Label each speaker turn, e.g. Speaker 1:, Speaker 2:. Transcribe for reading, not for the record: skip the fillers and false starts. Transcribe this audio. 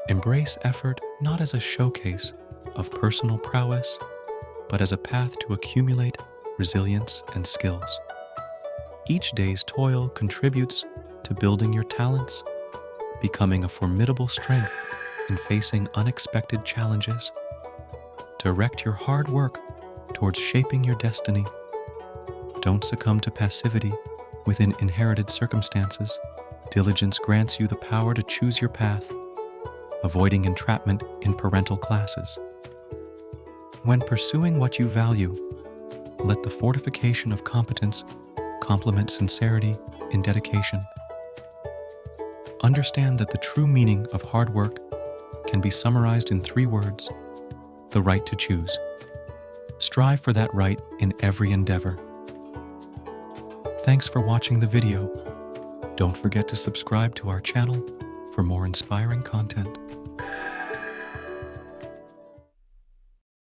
Speaker 1: Embrace effort not as a showcase of personal prowess, but as a path to accumulate resilience and skills. Each day's toil contributes to building your talents, becoming a formidable strength in facing unexpected challenges. Direct your hard work towards shaping your destiny. Don't succumb to passivity within inherited circumstances. Diligence grants you the power to choose your path, avoiding entrapment in parental classes. When pursuing what you value, let the fortification of competence complement sincerity in dedication. Understand that the true meaning of hard work can be summarized in 3 words: the right to choose. Strive for that right in every endeavor. Thanks for watching the video. Don't forget to subscribe to our channel for more inspiring content.